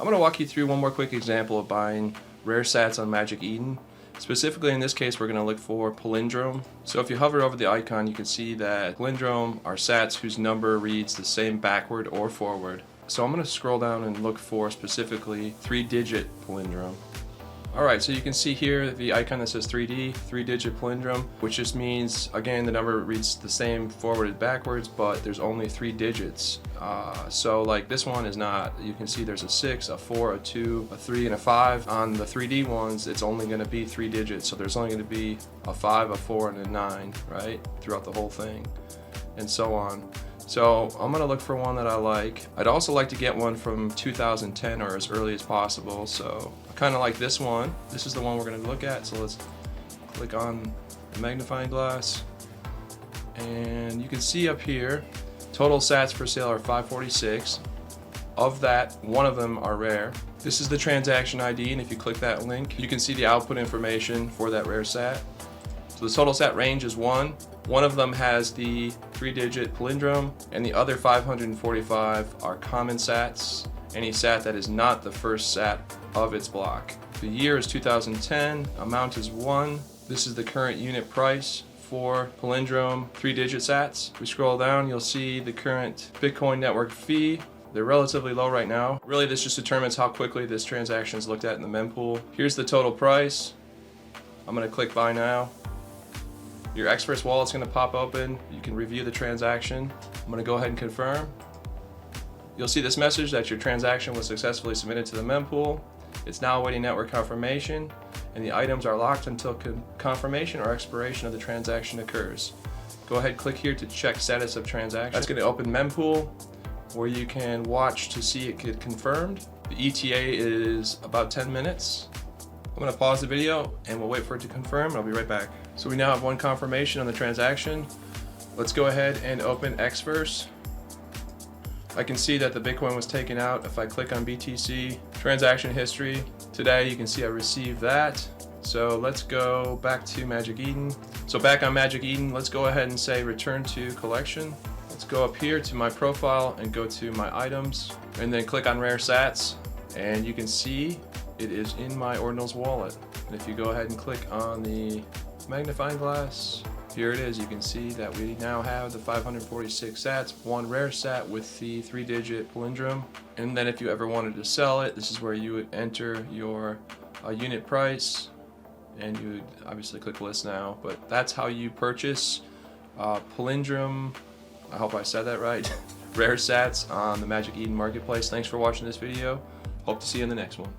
I'm going to walk you through one more quick example of buying rare sats on Magic Eden. Specifically in this case, we're going to look for Palindrome. So if you hover over the icon, you can see that Palindrome are sats whose number reads the same backward or forward. So I'm going to scroll down and look for specifically 3-digit Palindrome. Alright, so you can see here the icon that says 3D, 3-digit Palindrome, which just means, again, the number reads the same forward and backwards, but there's only 3 digits. So like this one is not, you can see there's a 6, a 4, a 2, a 3, and a 5. On the 3D ones, it's only going to be 3 digits, so there's only going to be a 5, a 4, and a 9, right, throughout the whole thing, and so on. So I'm going to look for one that I like. I'd also like to get one from 2010 or as early as possible, so I kind of like this one. This is the one we're going to look at, so let's click on the magnifying glass. And you can see up here, total sats for sale are 546. Of that, one of them are rare. This is the transaction ID, and if you click that link, you can see the output information for that rare sat. So the total sat range is 1. One of them has the 3-digit Palindrome, and the other 545 are common sats, any sat that is not the first sat of its block. The year is 2010, amount is 1. This is the current unit price for Palindrome 3-digit sats. If we scroll down, you'll see the current Bitcoin network fee. They're relatively low right now. Really, this just determines how quickly this transaction is looked at in the mempool. Here's the total price. I'm going to click buy now. Your Expert's wallet's going to pop open. You can review the transaction. I'm going to go ahead and confirm. You'll see this message that your transaction was successfully submitted to the mempool. It's now awaiting network confirmation, and the items are locked until confirmation or expiration of the transaction occurs. Go ahead, click here to check status of transaction. That's going to open mempool, where you can watch to see it get confirmed. The ETA is about 10 minutes. I'm going to pause the video and we'll wait for it to confirm. I'll be right back. So we now have one confirmation on the transaction. Let's go ahead and open Xverse. I can see that the Bitcoin was taken out. If I click on BTC transaction history today, you can see I received that. So let's go back to Magic Eden. So back on Magic Eden, let's go ahead and say return to collection. Let's go up here to my profile and go to my items and then click on rare sats, and you can see it is in my Ordinals wallet. And if you go ahead and click on the magnifying glass, here it is. You can see that we now have the 546 sats, one rare sat with the 3-digit Palindrome. And then if you ever wanted to sell it, this is where you would enter your unit price, and you would obviously click list now. But that's how you purchase Palindrome, I hope I said that right, rare sats on the Magic Eden marketplace. Thanks for watching this video. Hope to see you in the next one.